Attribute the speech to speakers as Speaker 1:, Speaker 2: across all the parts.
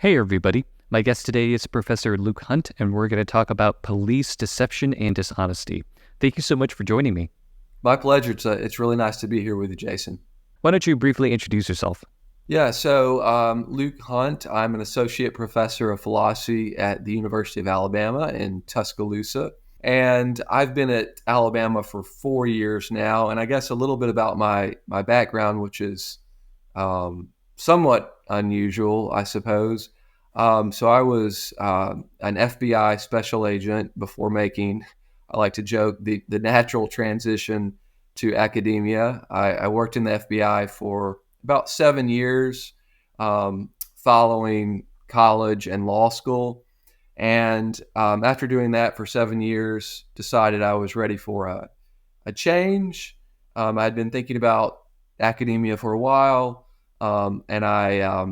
Speaker 1: Hey, everybody. My guest today is Professor Luke Hunt, and we're going to talk about police deception and dishonesty. Thank you so much for joining me.
Speaker 2: My pleasure. It's really nice to be here with you, Jason.
Speaker 1: Why don't you briefly introduce yourself?
Speaker 2: Luke Hunt, I'm an associate professor of philosophy at the University of Alabama in Tuscaloosa. And I've been at Alabama for 4 years now. And I guess a little bit about my background, which is somewhat unusual, I suppose. So I was an FBI special agent before making, I like to joke, the natural transition to academia. I worked in the FBI for about 7 years following college and law school. And after doing that for 7 years, decided I was ready for a change. I'd been thinking about academia for a while, and I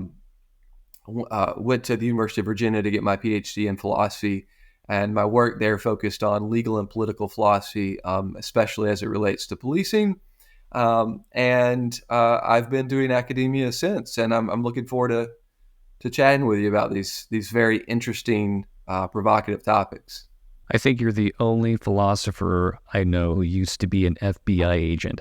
Speaker 2: went to the University of Virginia to get my PhD in philosophy. And my work there focused on legal and political philosophy, especially as it relates to policing. I've been doing academia since, and I'm looking forward to chatting with you about these very interesting, provocative topics.
Speaker 1: I think you're the only philosopher I know who used to be an FBI agent.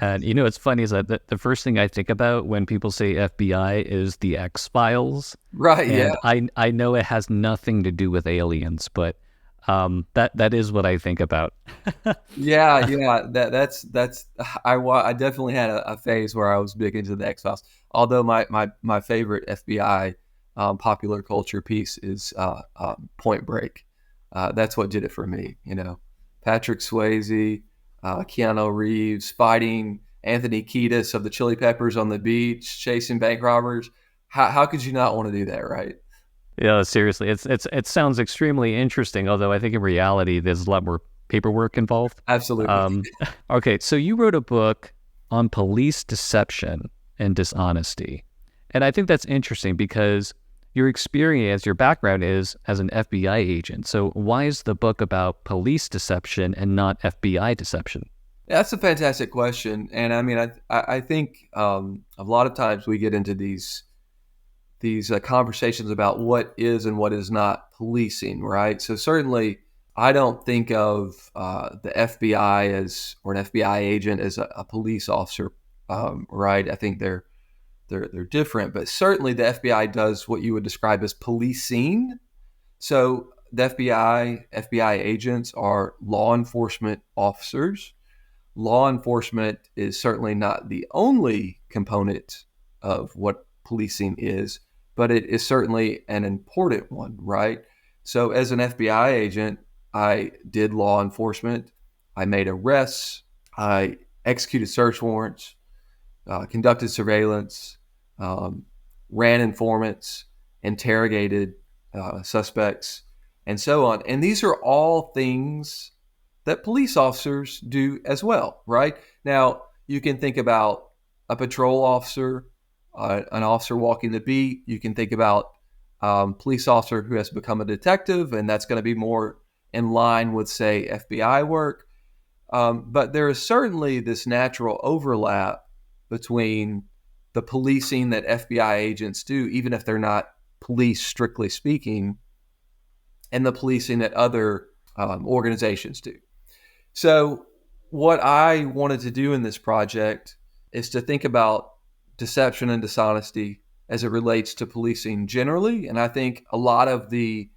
Speaker 1: And it's funny is that the first thing I think about when people say FBI is the X-Files.
Speaker 2: Right? Yeah.
Speaker 1: And I know it has nothing to do with aliens, but that is what I think about.
Speaker 2: Yeah, yeah. That's I definitely had a phase where I was big into the X Files. Although my favorite FBI popular culture piece is Point Break. That's what did it for me. Patrick Swayze, Keanu Reeves fighting Anthony Kiedis of the Chili Peppers on the beach, chasing bank robbers. How could you not want to do that, right?
Speaker 1: Yeah, seriously, it sounds extremely interesting, although I think in reality there's a lot more paperwork involved.
Speaker 2: Absolutely.
Speaker 1: Um, okay, so you wrote a book on police deception and dishonesty. And I think that's interesting because your experience, your background is as an FBI agent. So why is the book about police deception and not FBI deception?
Speaker 2: That's a fantastic question, and I mean, I think a lot of times we get into these conversations about what is and what is not policing, right? So certainly, I don't think of the FBI as or an FBI agent as a police officer, right? I think they're different, but certainly the FBI does what you would describe as policing. So the FBI agents are law enforcement officers. Law enforcement is certainly not the only component of what policing is, but it is certainly an important one, right? So, as an FBI agent, I did law enforcement. I made arrests. I executed search warrants, conducted surveillance, um, ran informants, interrogated suspects, and so on. And these are all things that police officers do as well, right? Now, you can think about a patrol officer, an officer walking the beat. You can think about police officer who has become a detective, and that's going to be more in line with, say, FBI work. But there is certainly this natural overlap between the policing that FBI agents do, even if they're not police strictly speaking, and the policing that other organizations do. So, what I wanted to do in this project is to think about deception and dishonesty as it relates to policing generally. And I think a lot of the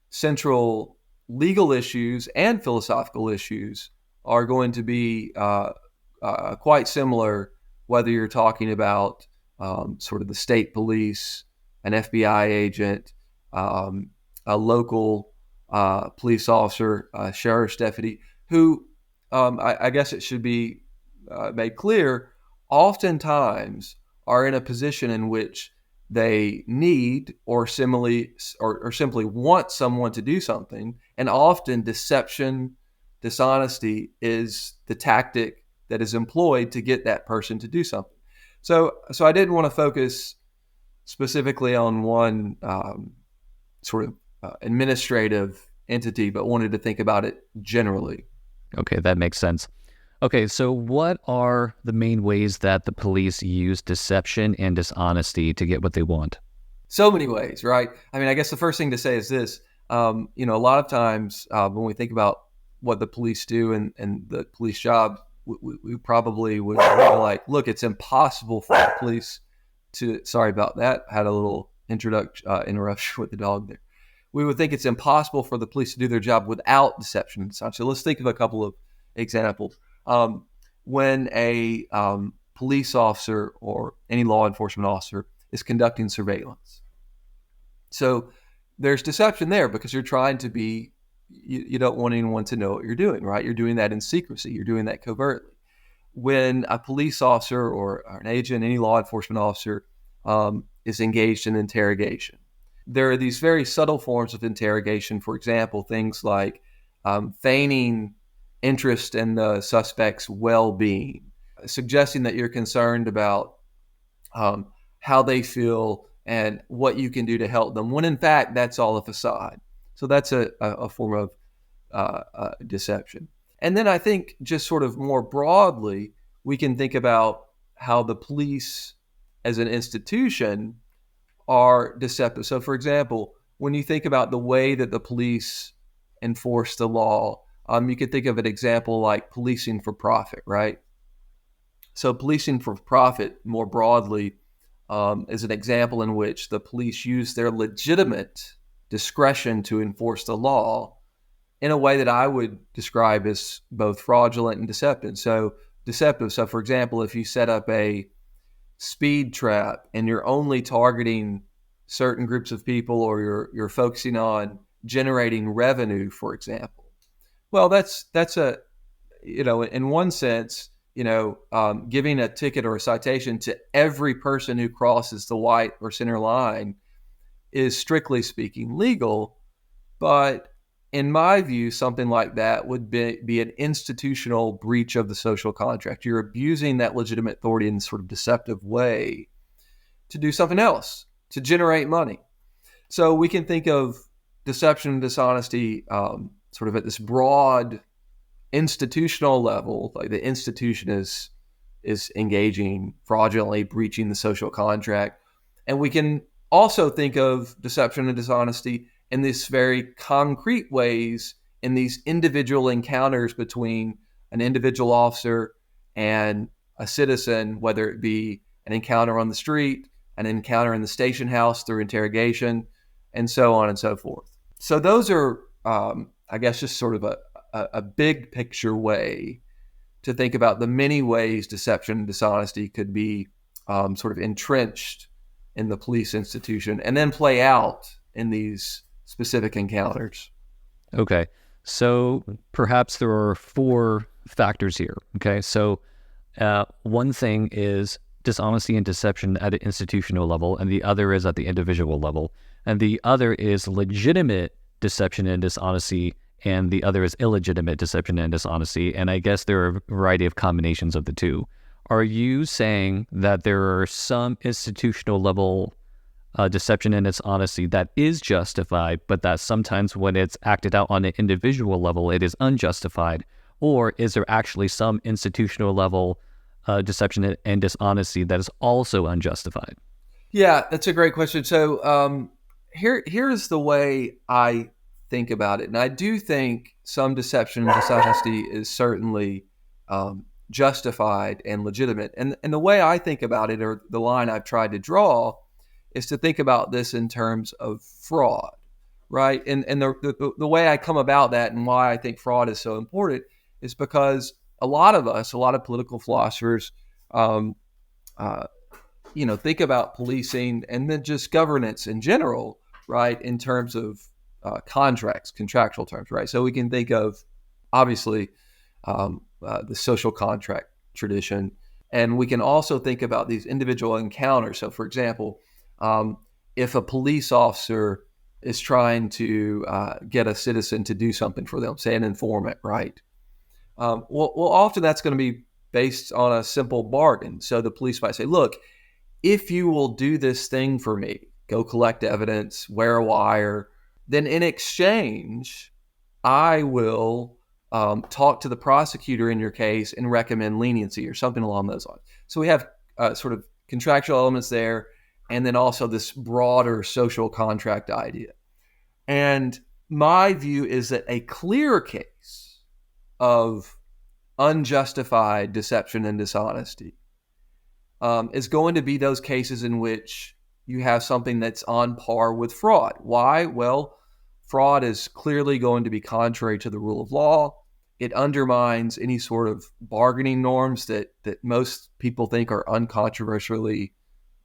Speaker 2: central legal issues and philosophical issues are going to be quite similar, whether you're talking about sort of the state police, an FBI agent, a local police officer, a sheriff's deputy, who I guess it should be made clear, oftentimes are in a position in which they need or simply want someone to do something, and often deception, dishonesty is the tactic that is employed to get that person to do something. So I didn't want to focus specifically on one sort of administrative entity, but wanted to think about it generally.
Speaker 1: Okay, that makes sense. Okay, so what are the main ways that the police use deception and dishonesty to get what they want?
Speaker 2: So many ways, right? I mean, I guess the first thing to say is this. A lot of times when we think about what the police do and the police job, we probably would feel like, look, it's impossible for the police to. Sorry about that. I had a little interruption with the dog there. We would think it's impossible for the police to do their job without deception and such. So let's think of a couple of examples. When a police officer or any law enforcement officer is conducting surveillance. So there's deception there because you're trying to be, you don't want anyone to know what you're doing, right? You're doing that in secrecy. You're doing that covertly. When a police officer or an agent, any law enforcement officer is engaged in interrogation, there are these very subtle forms of interrogation. For example, things like feigning interest in the suspect's well-being, suggesting that you're concerned about how they feel and what you can do to help them, when in fact that's all a facade. So that's a form of deception. And then I think just sort of more broadly, we can think about how the police as an institution are deceptive. So, for example, when you think about the way that the police enforce the law, you could think of an example like policing for profit, right? So, policing for profit more broadly is an example in which the police use their legitimate discretion to enforce the law in a way that I would describe as both fraudulent and deceptive. So, for example, if you set up a speed trap and you're only targeting certain groups of people, or you're focusing on generating revenue, for example, well, that's a, in one sense, giving a ticket or a citation to every person who crosses the white or center line is strictly speaking legal. But in my view, something like that would be an institutional breach of the social contract. You're abusing that legitimate authority in sort of deceptive way to do something else, to generate money. So we can think of deception and dishonesty sort of at this broad institutional level, like the institution is engaging fraudulently, breaching the social contract. And we can also think of deception and dishonesty in these very concrete ways, in these individual encounters between an individual officer and a citizen, whether it be an encounter on the street, an encounter in the station house through interrogation, and so on and so forth. So those are, I guess, just sort of a big picture way to think about the many ways deception and dishonesty could be sort of entrenched in the police institution and then play out in these specific encounters.
Speaker 1: Okay. So perhaps there are four factors here. Okay. So one thing is dishonesty and deception at an institutional level, and the other is at the individual level. And the other is legitimate deception and dishonesty, and the other is illegitimate deception and dishonesty. And I guess there are a variety of combinations of the two. Are you saying that there are some institutional level deception and dishonesty that is justified, but that sometimes when it's acted out on an individual level, it is unjustified? Or is there actually some institutional level deception and dishonesty that is also unjustified?
Speaker 2: Yeah, that's a great question. So here's the way I think about it. And I do think some deception and dishonesty is certainly justified and legitimate. And the way I think about it, or the line I've tried to draw, is to think about this in terms of fraud, right? And the way I come about that and why I think fraud is so important is because a lot of political philosophers, think about policing and then just governance in general, right, in terms of contracts, contractual terms, right? So we can think of, obviously, the social contract tradition, and we can also think about these individual encounters. So, for example, if a police officer is trying to get a citizen to do something for them, say an informant, right? Well, often that's going to be based on a simple bargain. So the police might say, look, if you will do this thing for me, go collect evidence, wear a wire, then in exchange, I will talk to the prosecutor in your case and recommend leniency or something along those lines. So we have sort of contractual elements there. and then also this broader social contract idea. And my view is that a clear case of unjustified deception and dishonesty is going to be those cases in which you have something that's on par with fraud. Why? Well, fraud is clearly going to be contrary to the rule of law. It undermines any sort of bargaining norms that most people think are uncontroversially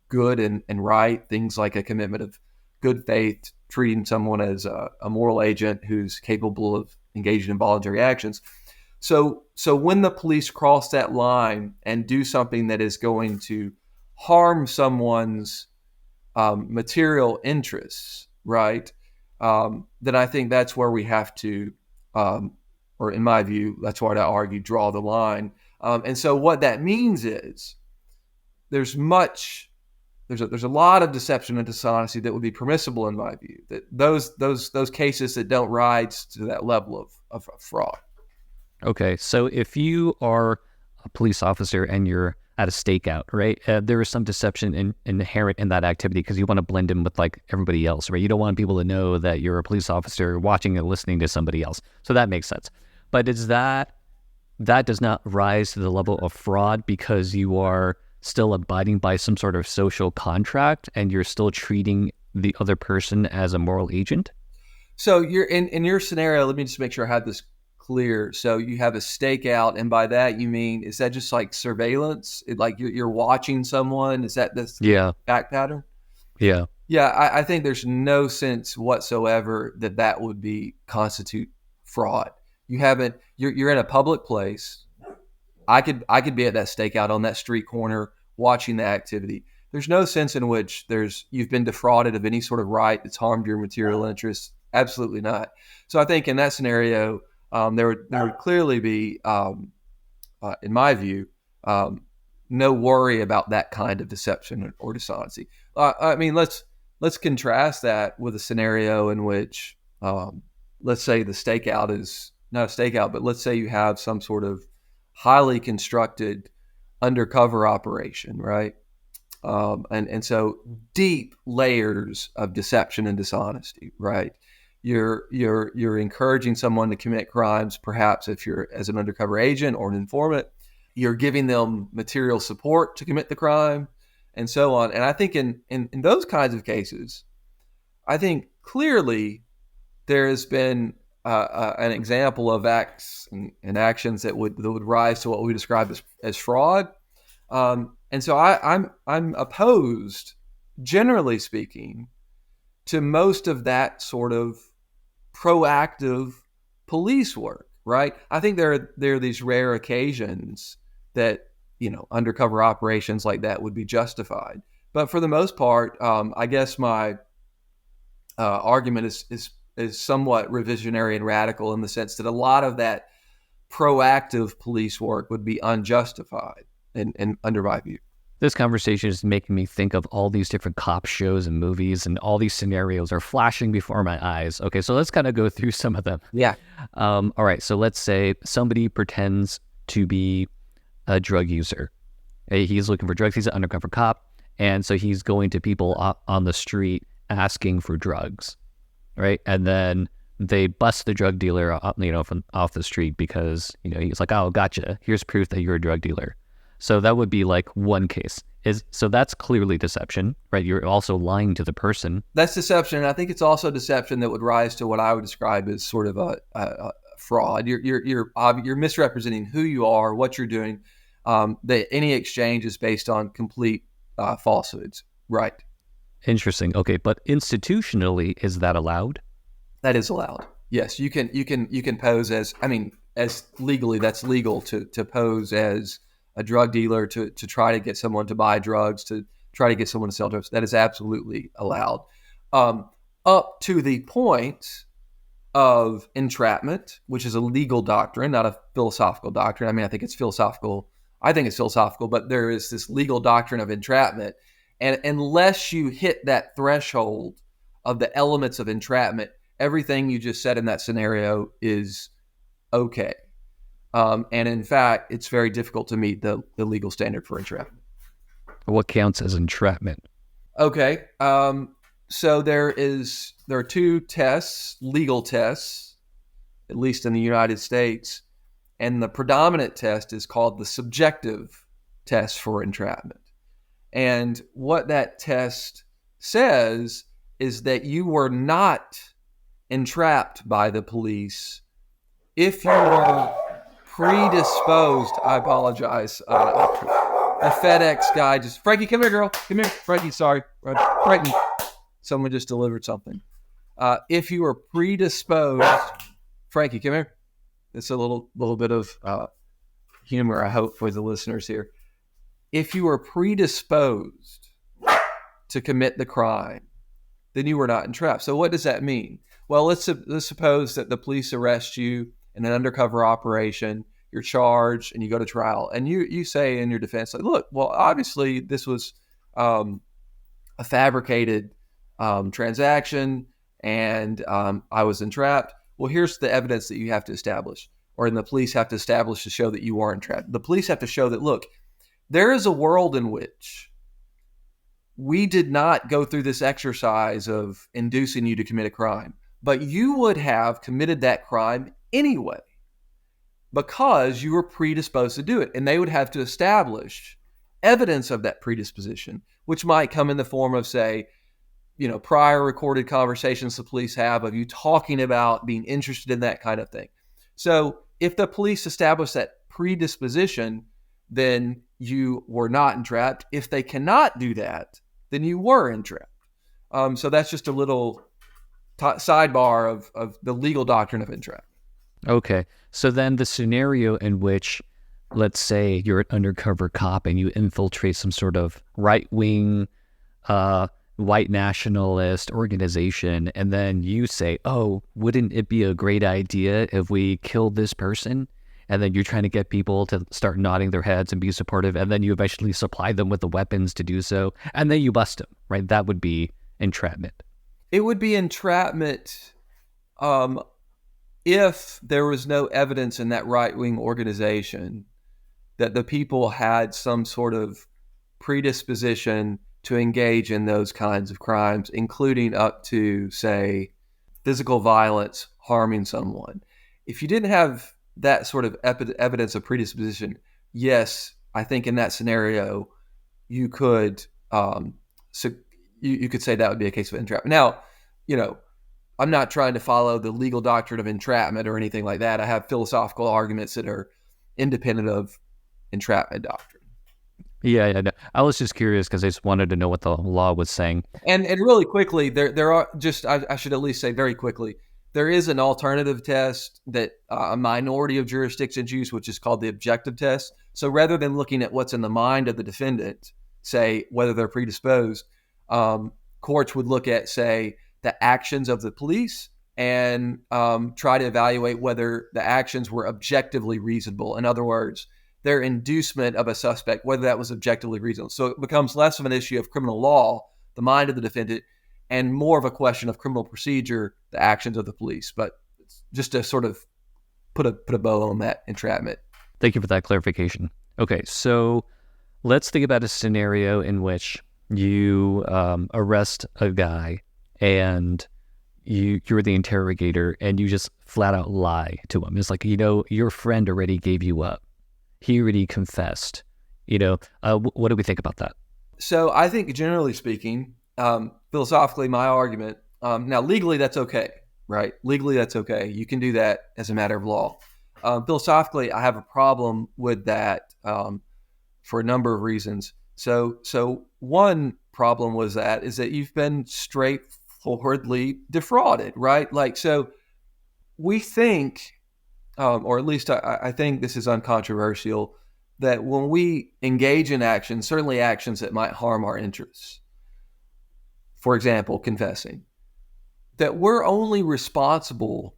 Speaker 2: good and right. Things like a commitment of good faith, treating someone as a moral agent who's capable of engaging in voluntary actions. So when the police cross that line and do something that is going to harm someone's material interests, right, then I think that's where we have to, or in my view, that's why I argue, draw the line. And so what that means is there's a lot of deception and dishonesty that would be permissible in my view. That those cases that don't rise to that level of fraud.
Speaker 1: Okay, so if you are a police officer and you're at a stakeout, right, there is some deception inherent in that activity because you want to blend in with like everybody else, right? You don't want people to know that you're a police officer watching and listening to somebody else. So that makes sense. But is that does not rise to the level of fraud because you are still abiding by some sort of social contract and you're still treating the other person as a moral agent?
Speaker 2: So you're in your scenario. Let me just make sure I had this clear. So you have a stakeout, and by that you mean, is that just like surveillance? Like you're watching someone? Is that this
Speaker 1: Yeah.
Speaker 2: fact pattern?
Speaker 1: Yeah.
Speaker 2: Yeah, I think there's no sense whatsoever that would be constitute fraud. You're in a public place. I could be at that stakeout on that street corner watching the activity. There's no sense in which you've been defrauded of any sort of right that's harmed your material interests. Absolutely not. So I think in that scenario, there would clearly be, in my view, no worry about that kind of deception or dishonesty. I mean, let's contrast that with a scenario in which, let's say the stakeout is not a stakeout, but let's say you have some sort of highly constructed undercover operation, right? And so deep layers of deception and dishonesty, right? You're encouraging someone to commit crimes, perhaps if you're as an undercover agent or an informant. You're giving them material support to commit the crime, and so on. And I think in those kinds of cases, I think clearly there has been an example of acts and actions that would rise to what we describe as fraud. And so I'm opposed, generally speaking, to most of that sort of proactive police work, right? I think there are these rare occasions that, undercover operations like that would be justified. But for the most part, I guess my argument is somewhat revisionary and radical in the sense that a lot of that proactive police work would be unjustified and under my view.
Speaker 1: This conversation is making me think of all these different cop shows and movies, and all these scenarios are flashing before my eyes. Okay, so let's kind of go through some of them.
Speaker 2: Yeah.
Speaker 1: All right, so let's say somebody pretends to be a drug user. He's looking for drugs. He's an undercover cop, and so he's going to people on the street asking for drugs, right? And then they bust the drug dealer, from off the street because, he's like, oh, gotcha. Here's proof that you're a drug dealer. So that would be like one case. So that's clearly deception, right? You're also lying to the person.
Speaker 2: That's deception. And I think it's also deception that would rise to what I would describe as sort of a fraud. You're misrepresenting who you are, what you're doing. That any exchange is based on complete falsehoods. Right.
Speaker 1: Interesting. Okay, but institutionally, is that allowed?
Speaker 2: That is allowed. Yes, you can pose as legally, that's legal to pose as a drug dealer to try to get someone to buy drugs, to try to get someone to sell drugs. That is absolutely allowed. Up to the point of entrapment, which is a legal doctrine, not a philosophical doctrine. I think it's philosophical. But there is this legal doctrine of entrapment. And unless you hit that threshold of the elements of entrapment, everything you just said in that scenario is okay. And in fact, it's very difficult to meet the legal standard for entrapment.
Speaker 1: What counts as entrapment?
Speaker 2: Okay. So there are two tests, legal tests, at least in the United States, and the predominant test is called the subjective test for entrapment. And what that test says is that you were not entrapped by the police if you were predisposed. I apologize. A FedEx guy just, Frankie, come here, girl. Come here. Frankie, sorry. Frankie, someone just delivered something. If you were predisposed, Frankie, come here. It's a little bit of humor, I hope, for the listeners here. If you were predisposed to commit the crime, then you were not entrapped. So what does that mean? Well, let's suppose that the police arrest you in an undercover operation. You're charged and you go to trial, and you say in your defense, like, look, well, obviously this was a fabricated transaction, and I was entrapped. Well, here's the evidence that you have to establish, or the police have to establish to show that you weren't entrapped. The police have to show that, look, there is a world in which we did not go through this exercise of inducing you to commit a crime, but you would have committed that crime anyway because you were predisposed to do it. And they would have to establish evidence of that predisposition, which might come in the form of, say, prior recorded conversations the police have of you talking about being interested in that kind of thing. So if the police establish that predisposition, then you were not entrapped. If they cannot do that, then you were entrapped. So that's just a little sidebar of the legal doctrine of entrapment.
Speaker 1: Okay. So then the scenario in which, let's say you're an undercover cop and you infiltrate some sort of right-wing, white nationalist organization, and then you say, oh, wouldn't it be a great idea if we killed this person? And then you're trying to get people to start nodding their heads and be supportive, and then you eventually supply them with the weapons to do so, and then you bust them, right? That would be entrapment.
Speaker 2: It would be entrapment if there was no evidence in that right-wing organization that the people had some sort of predisposition to engage in those kinds of crimes, including up to, say, physical violence, harming someone. If you didn't have that sort of evidence of predisposition, yes, I think in that scenario, you could you could say that would be a case of entrapment. Now, I'm not trying to follow the legal doctrine of entrapment or anything like that. I have philosophical arguments that are independent of entrapment doctrine.
Speaker 1: Yeah. No. I was just curious because I just wanted to know what the law was saying.
Speaker 2: And really quickly, there are just, I should at least say very quickly, there is an alternative test that a minority of jurisdictions use, which is called the objective test. So rather than looking at what's in the mind of the defendant, say whether they're predisposed, courts would look at, say, the actions of the police and try to evaluate whether the actions were objectively reasonable. In other words, their inducement of a suspect, whether that was objectively reasonable. So it becomes less of an issue of criminal law, the mind of the defendant, and more of a question of criminal procedure, the actions of the police. But just to sort of put a bow on that entrapment.
Speaker 1: Thank you for that clarification. Okay, so let's think about a scenario in which you arrest a guy and you're the interrogator and you just flat out lie to him. It's like, your friend already gave you up. He already confessed. What do we think about that?
Speaker 2: So I think generally speaking, philosophically, my argument, now legally that's okay, right? Legally that's okay. You can do that as a matter of law. Philosophically, I have a problem with that for a number of reasons. So one problem is that you've been straightforwardly defrauded, right? Like, so we think, or at least I think this is uncontroversial, that when we engage in actions, certainly actions that might harm our interests, for example, confessing, that we're only responsible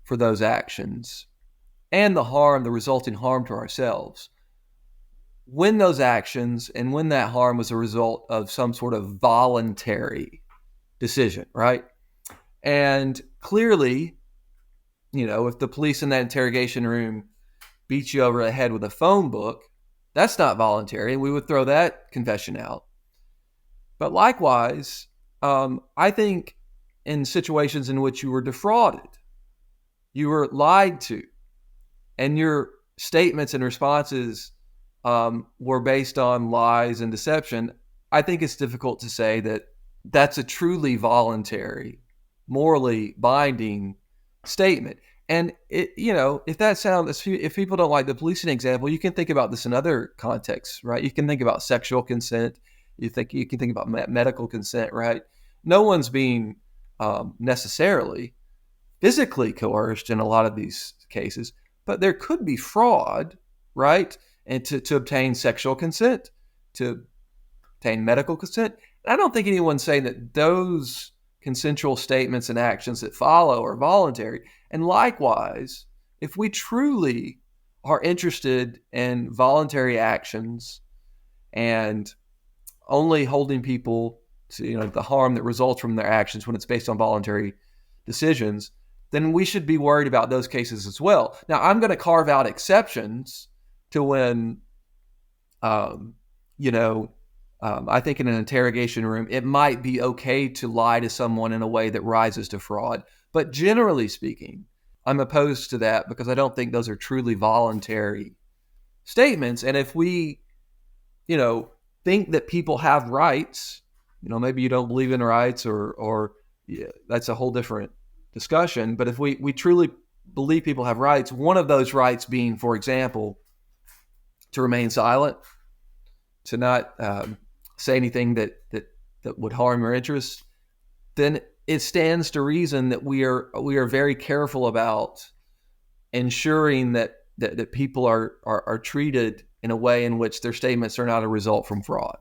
Speaker 2: for those actions and the resulting harm to ourselves, when those actions and when that harm was a result of some sort of voluntary decision, right? And clearly, if the police in that interrogation room beat you over the head with a phone book, that's not voluntary, and we would throw that confession out. But likewise, I think in situations in which you were defrauded, you were lied to, and your statements and responses were based on lies and deception, I think it's difficult to say that that's a truly voluntary, morally binding statement. And if that sounds, if people don't like the policing example, you can think about this in other contexts, right? You can think about sexual consent. You can think about medical consent, right? No one's being necessarily physically coerced in a lot of these cases, but there could be fraud, right? And to obtain sexual consent, to obtain medical consent. And I don't think anyone's saying that those consensual statements and actions that follow are voluntary. And likewise, if we truly are interested in voluntary actions and only holding people to the harm that results from their actions when it's based on voluntary decisions, then we should be worried about those cases as well. Now, I'm going to carve out exceptions to when, I think in an interrogation room, it might be okay to lie to someone in a way that rises to fraud. But generally speaking, I'm opposed to that because I don't think those are truly voluntary statements. And if we, think that people have rights, maybe you don't believe in rights or yeah, that's a whole different discussion. But if we truly believe people have rights, one of those rights being, for example, to remain silent, to not say anything that would harm your interests, then it stands to reason that we are very careful about ensuring that people are treated in a way in which their statements are not a result from fraud.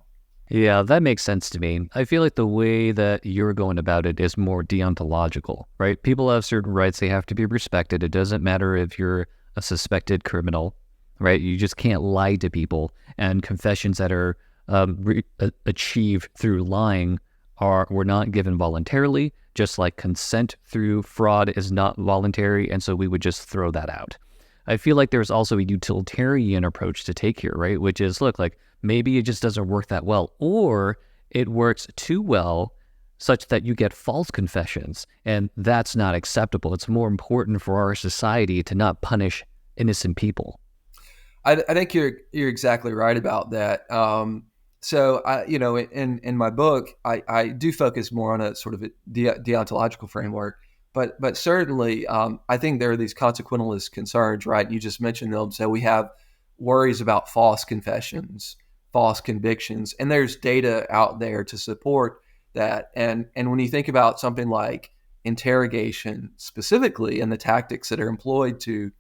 Speaker 1: Yeah, that makes sense to me. I feel like the way that you're going about it is more deontological, right? People have certain rights, they have to be respected. It doesn't matter if you're a suspected criminal, right? You just can't lie to people. And confessions that are achieved through lying were not given voluntarily, just like consent through fraud is not voluntary. And so we would just throw that out. I feel like there's also a utilitarian approach to take here, right? Which is, look, like maybe it just doesn't work that well, or it works too well such that you get false confessions, and that's not acceptable. It's more important for our society to not punish innocent people.
Speaker 2: I think you're exactly right about that. So in my book, I do focus more on a sort of a deontological framework. But certainly, I think there are these consequentialist concerns, right? You just mentioned them. So we have worries about false confessions, false convictions, and there's data out there to support that. And when you think about something like interrogation specifically and the tactics that are employed to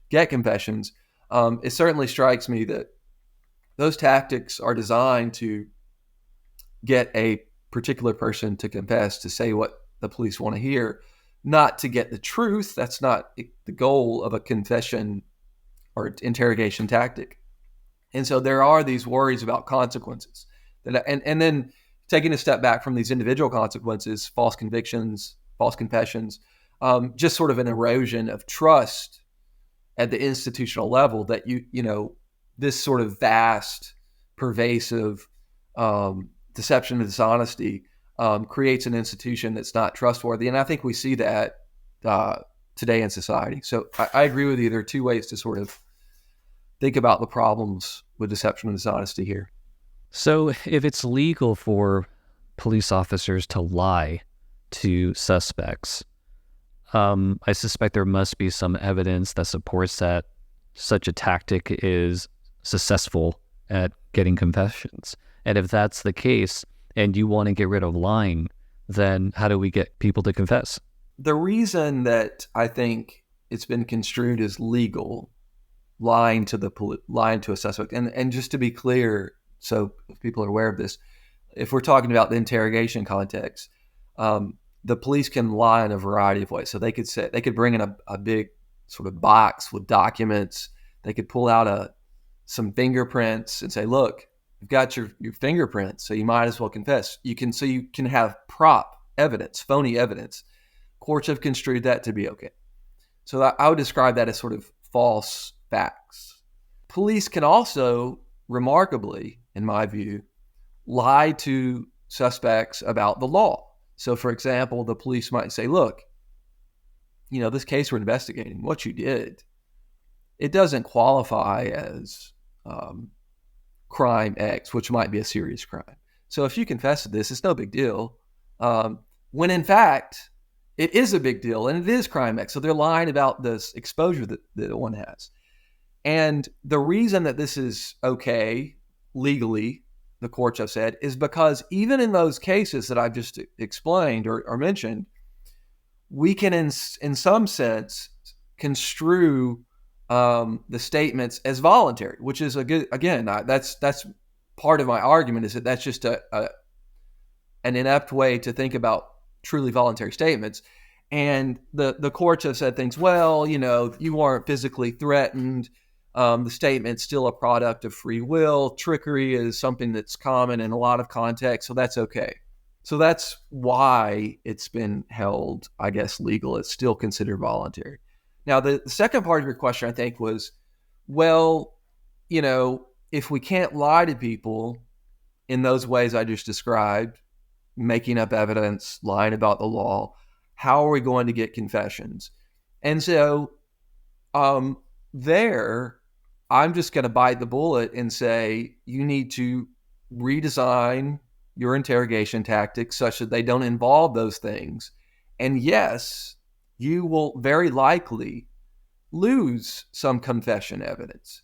Speaker 2: get confessions, it certainly strikes me that those tactics are designed to get a particular person to confess, to say what the police want to hear, not to get the truth. That's not the goal of a confession or interrogation tactic. And so there are these worries about consequences. And then taking a step back from these individual consequences, false convictions, false confessions, just sort of an erosion of trust at the institutional level that this sort of vast, pervasive deception and dishonesty creates an institution that's not trustworthy. And I think we see that today in society. So I agree with you. There are two ways to sort of think about the problems with deception and dishonesty here.
Speaker 1: So if it's legal for police officers to lie to suspects, I suspect there must be some evidence that supports that such a tactic is successful at getting confessions. And if that's the case, and you want to get rid of lying, then how do we get people to confess?
Speaker 2: The reason that I think it's been construed as legal, lying to a suspect, and just to be clear, so if people are aware of this, if we're talking about the interrogation context, the police can lie in a variety of ways. So they could bring in a big sort of box with documents. They could pull out some fingerprints and say, "Look, you've got your fingerprints, so you might as well confess." You can have prop evidence, phony evidence. Courts have construed that to be okay. So I would describe that as sort of false facts. Police can also, remarkably, in my view, lie to suspects about the law. So, for example, the police might say, look, this case we're investigating, what you did, it doesn't qualify as crime X, which might be a serious crime. So if you confess to this, it's no big deal. When in fact, it is a big deal and it is crime X. So they're lying about this exposure that one has. And the reason that this is okay legally, the courts have said, is because even in those cases that I've just explained or mentioned, we can, in some sense, construe the statements as voluntary, which is a good. Again, that's part of my argument is that that's just an inept way to think about truly voluntary statements. And the courts have said things. Well, you weren't physically threatened. The statement's still a product of free will. Trickery is something that's common in a lot of contexts, so that's okay. So that's why it's been held, I guess, legal. It's still considered voluntary. Now, the second part of your question, I think, was, well, if we can't lie to people in those ways I just described, making up evidence, lying about the law, how are we going to get confessions? And so there, I'm just going to bite the bullet and say, you need to redesign your interrogation tactics such that they don't involve those things. And yes, you will very likely lose some confession evidence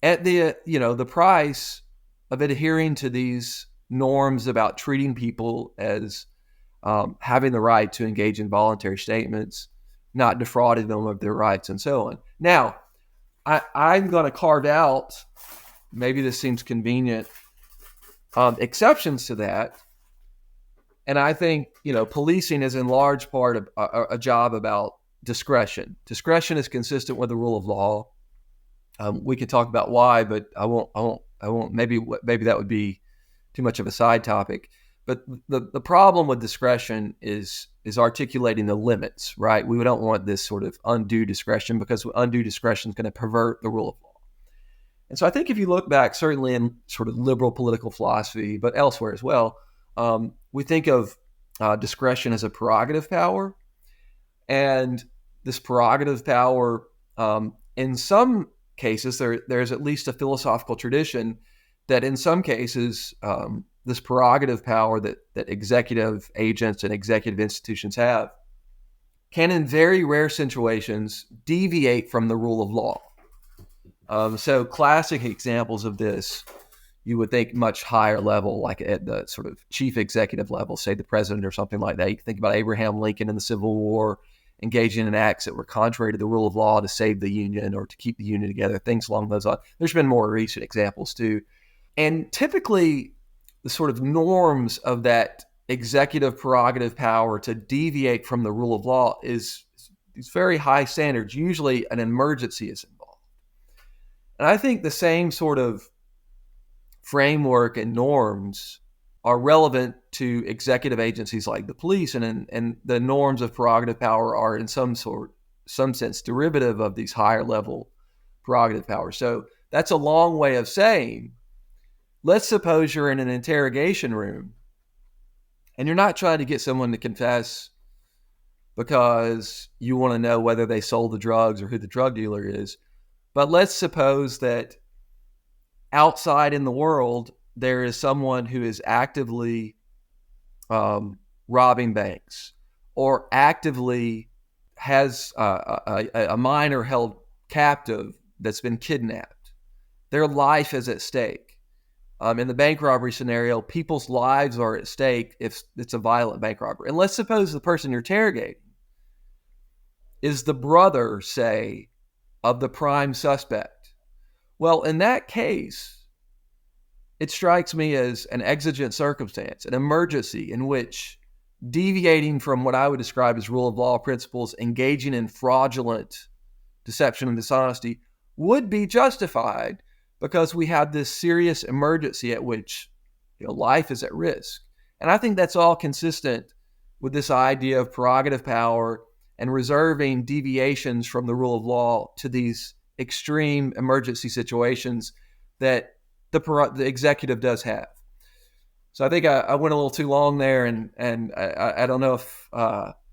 Speaker 2: at the price of adhering to these norms about treating people as having the right to engage in voluntary statements, not defrauding them of their rights, and so on. Now, I'm going to carve out, maybe this seems convenient, exceptions to that. And I think, policing is in large part a job about discretion. Discretion is consistent with the rule of law. We could talk about why, but I won't. Maybe that would be too much of a side topic. But the problem with discretion is articulating the limits, right? We don't want this sort of undue discretion, because undue discretion is going to pervert the rule of law. And so I think if you look back, certainly in sort of liberal political philosophy, but elsewhere as well, we think of discretion as a prerogative power. And this prerogative power, in some cases, there's at least a philosophical tradition that in some cases, this prerogative power that executive agents and executive institutions have can, in very rare situations, deviate from the rule of law. So classic examples of this, you would think much higher level, like at the sort of chief executive level, say the president or something like that. You can think about Abraham Lincoln in the Civil War, engaging in acts that were contrary to the rule of law to save the Union or to keep the Union together, things along those lines. There's been more recent examples too. And typically the sort of norms of that executive prerogative power to deviate from the rule of law is these very high standards. Usually an emergency is involved. And I think the same sort of framework and norms are relevant to executive agencies like the police, and the norms of prerogative power are in some sense derivative of these higher level prerogative powers. So that's a long way of saying, let's suppose you're in an interrogation room and you're not trying to get someone to confess because you want to know whether they sold the drugs or who the drug dealer is. But let's suppose that outside in the world, there is someone who is actively robbing banks or actively has a minor held captive that's been kidnapped. Their life is at stake. In the bank robbery scenario, people's lives are at stake if it's a violent bank robbery. And let's suppose the person you're interrogating is the brother, say, of the prime suspect. Well, in that case, it strikes me as an exigent circumstance, an emergency in which deviating from what I would describe as rule of law principles, engaging in fraudulent deception and dishonesty would be justified because we have this serious emergency at which life is at risk. And I think that's all consistent with this idea of prerogative power and reserving deviations from the rule of law to these extreme emergency situations that the executive does have. So I think I went a little too long there, and I don't know if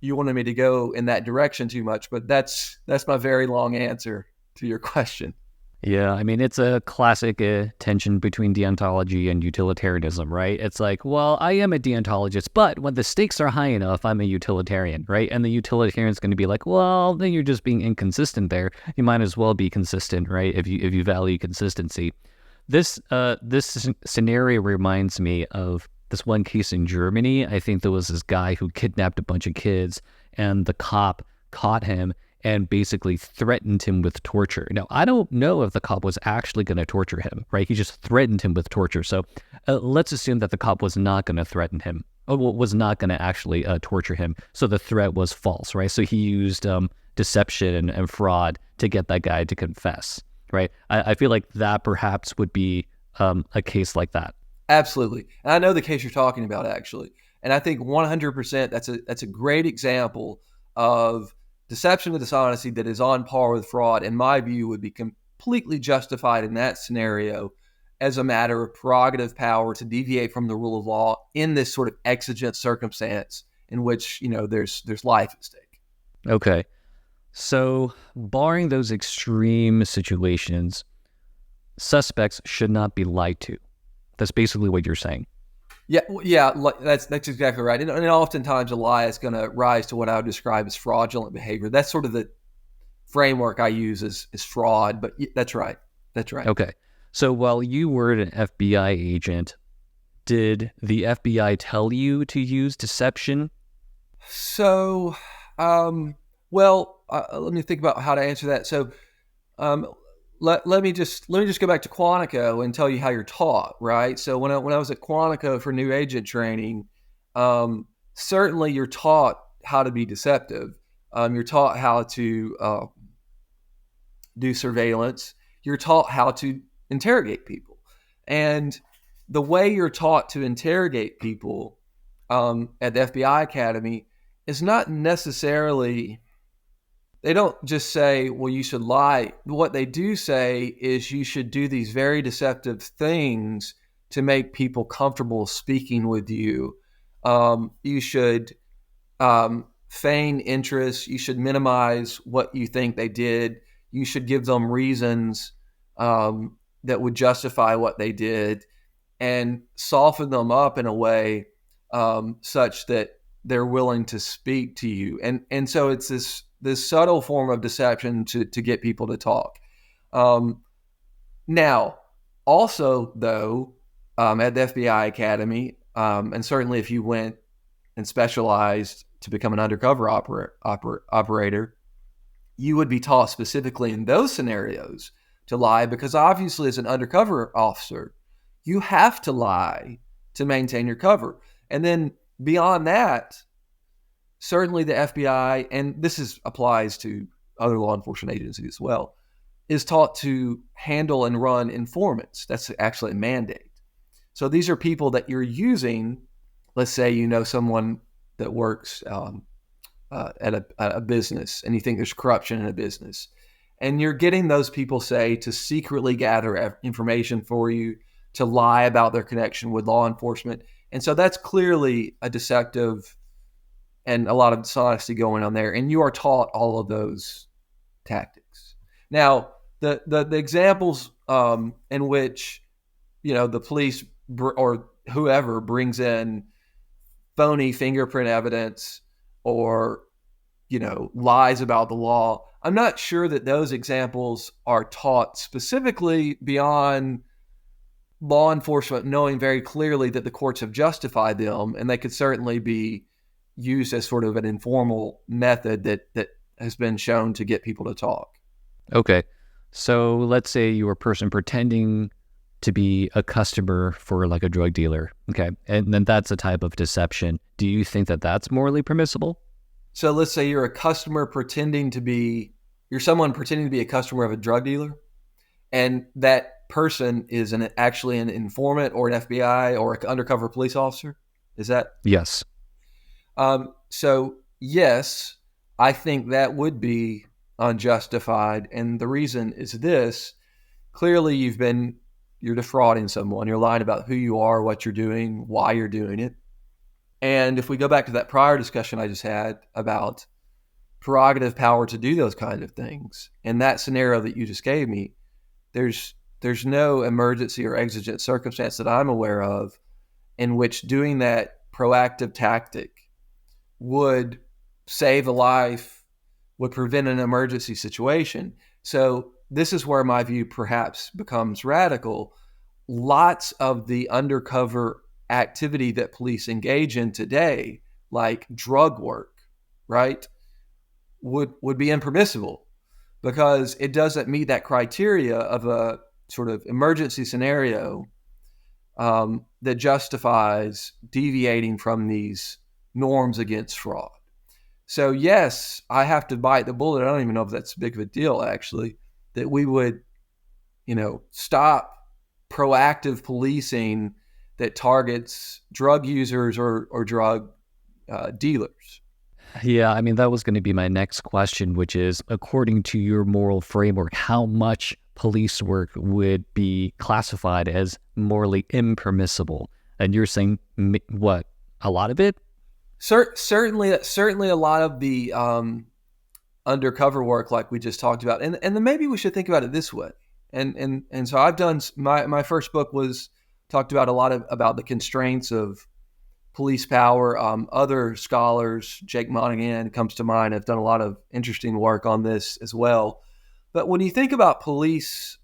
Speaker 2: you wanted me to go in that direction too much, but that's my very long answer to your question.
Speaker 1: Yeah, I mean, it's a classic tension between deontology and utilitarianism, right? It's like, well, I am a deontologist, but when the stakes are high enough, I'm a utilitarian, right? And the utilitarian's going to be like, well, then you're just being inconsistent there. You might as well be consistent, right? If you value consistency. This scenario reminds me of this one case in Germany. I think there was this guy who kidnapped a bunch of kids, and the cop caught him and basically threatened him with torture. Now, I don't know if the cop was actually going to torture him, right? He just threatened him with torture. So let's assume that the cop was not going to threaten him, or was not going to actually torture him. So the threat was false, right? So he used deception and fraud to get that guy to confess, right? I feel like that perhaps would be a case like that.
Speaker 2: Absolutely. And I know the case you're talking about, actually. And I think 100% that's a great example of deception and dishonesty that is on par with fraud, in my view, would be completely justified in that scenario as a matter of prerogative power to deviate from the rule of law in this sort of exigent circumstance in which, there's life at stake.
Speaker 1: Okay. So barring those extreme situations, suspects should not be lied to. That's basically what you're saying.
Speaker 2: Yeah, that's exactly right. And oftentimes a lie is going to rise to what I would describe as fraudulent behavior. That's sort of the framework I use is fraud, but that's right. That's right.
Speaker 1: Okay. So while you were an FBI agent, did the FBI tell you to use deception?
Speaker 2: So, let me think about how to answer that. So, um, let me just go back to Quantico and tell you how you're taught, right? So when I was at Quantico for new agent training, certainly you're taught how to be deceptive. You're taught how to do surveillance. You're taught how to interrogate people, and the way you're taught to interrogate people at the FBI Academy is not necessarily. They don't just say, well, you should lie. What they do say is you should do these very deceptive things to make people comfortable speaking with you. You should feign interest. You should minimize what you think they did. You should give them reasons that would justify what they did and soften them up in a way such that they're willing to speak to you. And so it's this subtle form of deception to get people to talk. Now, also, though, at the FBI Academy, and certainly if you went and specialized to become an undercover operator, you would be taught specifically in those scenarios to lie, because obviously as an undercover officer, you have to lie to maintain your cover. And then beyond that, certainly the FBI, and applies to other law enforcement agencies as well, is taught to handle and run informants. That's actually a mandate. So these are people that you're using. Let's say you know someone that works at a business, and you think there's corruption in a business, and you're getting those people, say, to secretly gather information for you, to lie about their connection with law enforcement. And so that's clearly a deceptive and a lot of dishonesty going on there. And you are taught all of those tactics. Now, the examples in which, the police or whoever brings in phony fingerprint evidence or, lies about the law, I'm not sure that those examples are taught specifically beyond law enforcement knowing very clearly that the courts have justified them, and they could certainly be used as sort of an informal method that has been shown to get people to talk.
Speaker 1: Okay. So let's say you were a person pretending to be a customer for like a drug dealer. Okay. And then that's a type of deception. Do you think that that's morally permissible?
Speaker 2: So let's say you're someone pretending to be a customer of a drug dealer, and that person is actually an informant or an FBI or an undercover police officer. Is that?
Speaker 1: Yes.
Speaker 2: So yes, I think that would be unjustified. And the reason is this: clearly you've been, you're defrauding someone. You're lying about who you are, what you're doing, why you're doing it. And if we go back to that prior discussion I just had about prerogative power to do those kind of things, in that scenario that you just gave me, there's no emergency or exigent circumstance that I'm aware of in which doing that proactive tactic would save a life, would prevent an emergency situation. So this is where my view perhaps becomes radical. Lots of the undercover activity that police engage in today, like drug work, right, would be impermissible because it doesn't meet that criteria of a sort of emergency scenario that justifies deviating from these norms against fraud. So yes, I have to bite the bullet. I don't even know if that's big of a deal, actually, that we would, stop proactive policing that targets drug users or drug dealers.
Speaker 1: Yeah, I mean, that was going to be my next question, which is, according to your moral framework, how much police work would be classified as morally impermissible? And you're saying, what, a lot of it?
Speaker 2: Certainly a lot of the undercover work, like we just talked about, and then maybe we should think about it this way. And so I've done my first book was talked about a lot about the constraints of police power. Other scholars, Jake Monaghan comes to mind, have done a lot of interesting work on this as well. But when you think about police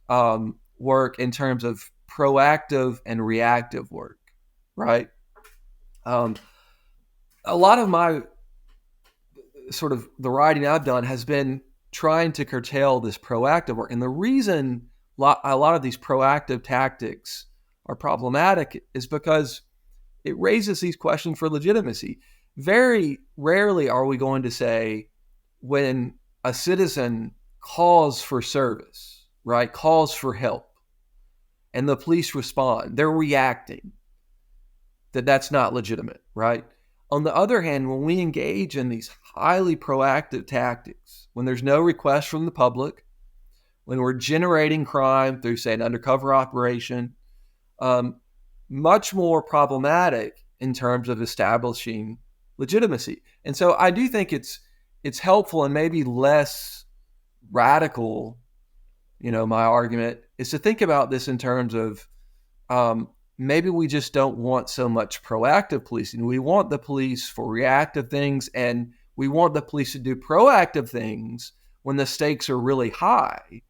Speaker 2: work in terms of proactive and reactive work, right? A lot of my sort of the writing I've done has been trying to curtail this proactive work. And the reason a lot of these proactive tactics are problematic is because it raises these questions for legitimacy. Very rarely are we going to say when a citizen calls for service, right, calls for help, and the police respond, they're reacting, that's not legitimate, right? On the other hand, when we engage in these highly proactive tactics, when there's no request from the public, when we're generating crime through, say, an undercover operation, much more problematic in terms of establishing legitimacy. And so I do think it's helpful and maybe less radical, my argument is to think about this in terms of maybe we just don't want so much proactive policing. We want the police for reactive things, and we want the police to do proactive things when the stakes are really high.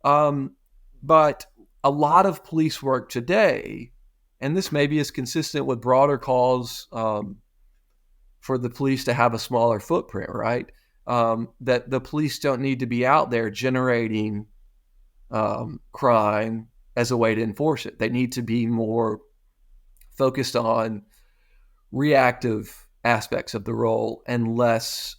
Speaker 2: But a lot of police work today, and this maybe is consistent with broader calls for the police to have a smaller footprint, right? That the police don't need to be out there generating crime as a way to enforce it. They need to be more focused on reactive aspects of the role and less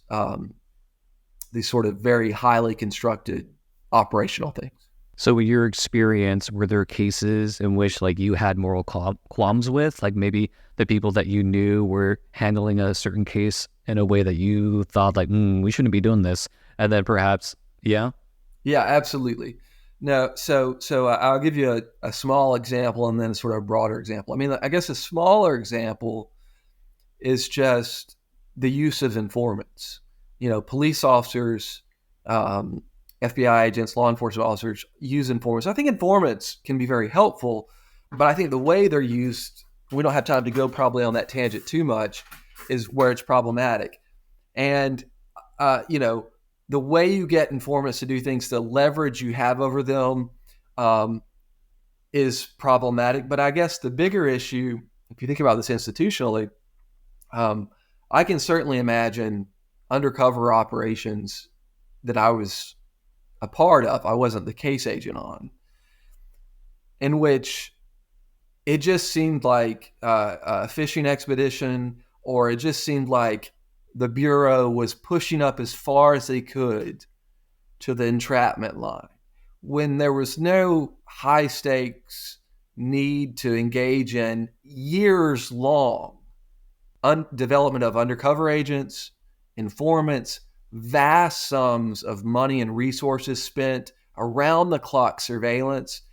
Speaker 2: these sort of very highly constructed operational things.
Speaker 1: So in your experience, were there cases in which like you had moral qualms with, like maybe the people that you knew were handling a certain case in a way that you thought like, we shouldn't be doing this. And then perhaps, yeah?
Speaker 2: Yeah, absolutely. No, so I'll give you a small example and then sort of a broader example. I mean, I guess a smaller example is just the use of informants. Police officers, FBI agents, law enforcement officers use informants. I think informants can be very helpful, but I think the way they're used, we don't have time to go probably on that tangent too much, is where it's problematic. And, the way you get informants to do things, the leverage you have over them is problematic. But I guess the bigger issue, if you think about this institutionally, I can certainly imagine undercover operations that I was a part of, I wasn't the case agent on, in which it just seemed like a fishing expedition, or it just seemed like the Bureau was pushing up as far as they could to the entrapment line when there was no high stakes need to engage in years long development of undercover agents, informants, vast sums of money and resources spent around the clock surveillance.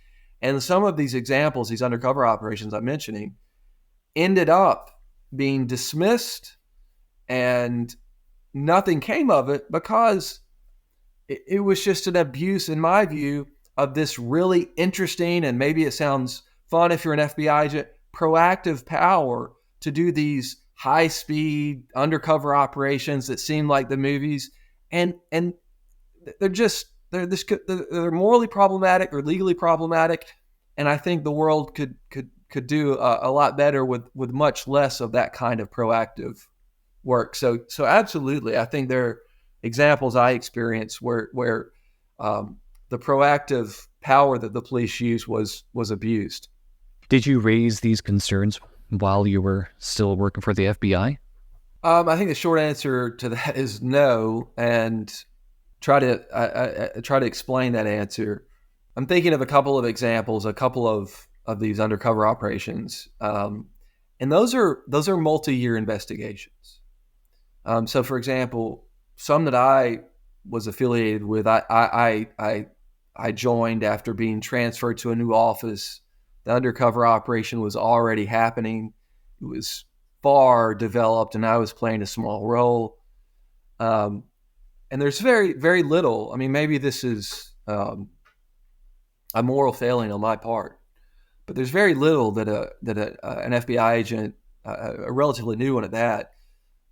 Speaker 2: And some of these examples, these undercover operations I'm mentioning, ended up being dismissed and nothing came of it because it was just an abuse, in my view, of this really interesting, and maybe it sounds fun if you're an FBI agent, proactive power to do these high speed undercover operations that seem like the movies. And they're just they're morally problematic or legally problematic, and I think the world could do a lot better with much less of that kind of proactive work. So absolutely, I think there are examples I experienced where the proactive power that the police used was abused.
Speaker 1: Did you raise these concerns while you were still working for the FBI?
Speaker 2: I think the short answer to that is no, and I try to explain that answer. I'm thinking of a couple of examples, a couple of these undercover operations, and those are multi-year investigations. So, for example, some that I was affiliated with, I joined after being transferred to a new office. The undercover operation was already happening. It was far developed, and I was playing a small role. And there's very, very little. I mean, maybe this is a moral failing on my part, but there's very little that an FBI agent, a relatively new one at that,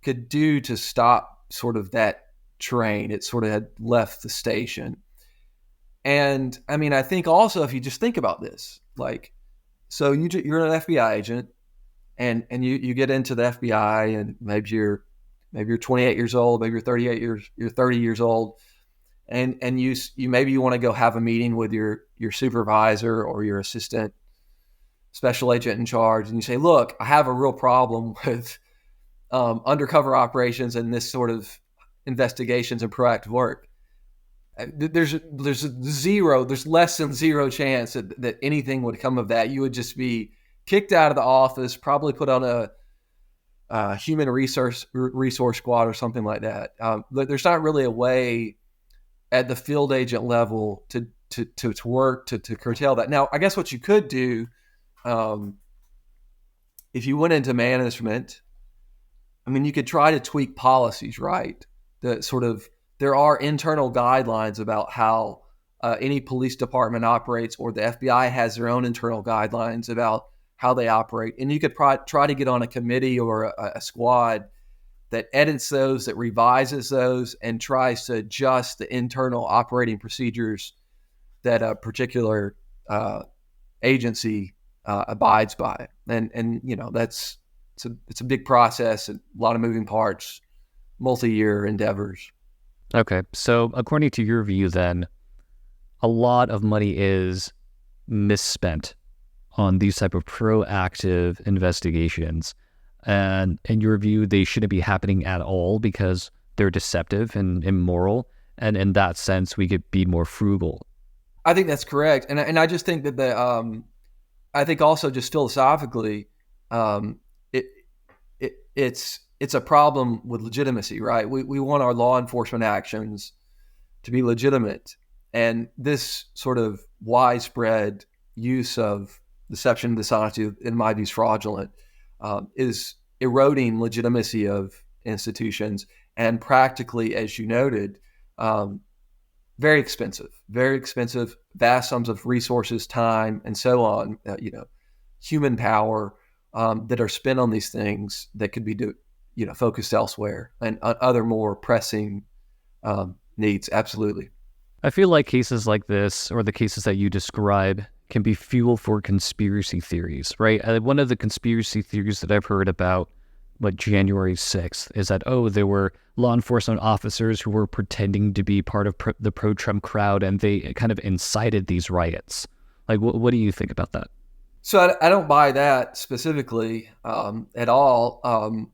Speaker 2: could do to stop sort of that train. It sort of had left the station. And I mean, I think also if you just think about this, like, so you're an FBI agent, and you get into the FBI, and maybe you're 28 years old, maybe you're 30 years old, and you maybe you want to go have a meeting with your supervisor or your assistant special agent in charge, and you say, look, I have a real problem with undercover operations and this sort of investigations and proactive work. There's less than zero chance that anything would come of that. You would just be kicked out of the office, probably put on a human resource squad or something like that. There's not really a way at the field agent level to work to curtail that. Now, I guess what you could do, if you went into management, I mean, you could try to tweak policies, right? There are internal guidelines about how any police department operates, or the FBI has their own internal guidelines about how they operate. And you could try to get on a committee or a squad that edits those, that revises those, and tries to adjust the internal operating procedures that a particular agency abides by. And you know, it's a big process, and a lot of moving parts, multi-year endeavors.
Speaker 1: Okay, so according to your view then, a lot of money is misspent on these type of proactive investigations. And in your view, they shouldn't be happening at all because they're deceptive and immoral. And in that sense, we could be more frugal.
Speaker 2: I think that's correct. And I just think that I think also just philosophically, it it's a problem with legitimacy, right? We want our law enforcement actions to be legitimate. And this sort of widespread use of deception and dishonesty, in my view, is fraudulent, is eroding legitimacy of institutions, and practically, as you noted, very expensive, vast sums of resources, time, and so on, human power that are spent on these things that could be focused elsewhere and on other more pressing needs. Absolutely.
Speaker 1: I feel like cases like this, or the cases that you describe, can be fuel for conspiracy theories, right? One of the conspiracy theories that I've heard about January 6th is that, there were law enforcement officers who were pretending to be part of the pro-Trump crowd, and they kind of incited these riots. Like, what do you think about that?
Speaker 2: So I don't buy that specifically at all. And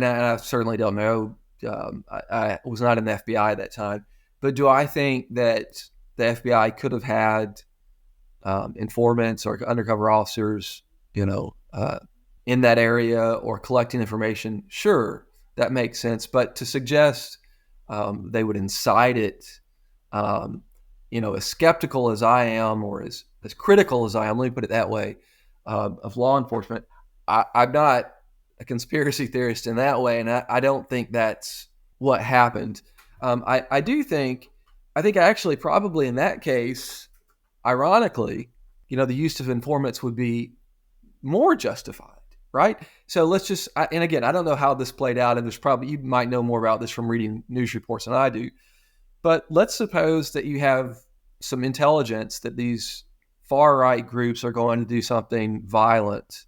Speaker 2: I certainly don't know. I was not in the FBI at that time. But do I think that the FBI could have had informants or undercover officers, in that area or collecting information? Sure, that makes sense. But to suggest they would incite it, as skeptical as I am, or as as critical as I am, let me put it that way, of law enforcement, I'm not a conspiracy theorist in that way, and I don't think that's what happened. I do think, I think actually probably in that case, ironically, the use of informants would be more justified, right? So let's just, and again, I don't know how this played out, and there's probably, you might know more about this from reading news reports than I do, but let's suppose that you have some intelligence that these far right groups are going to do something violent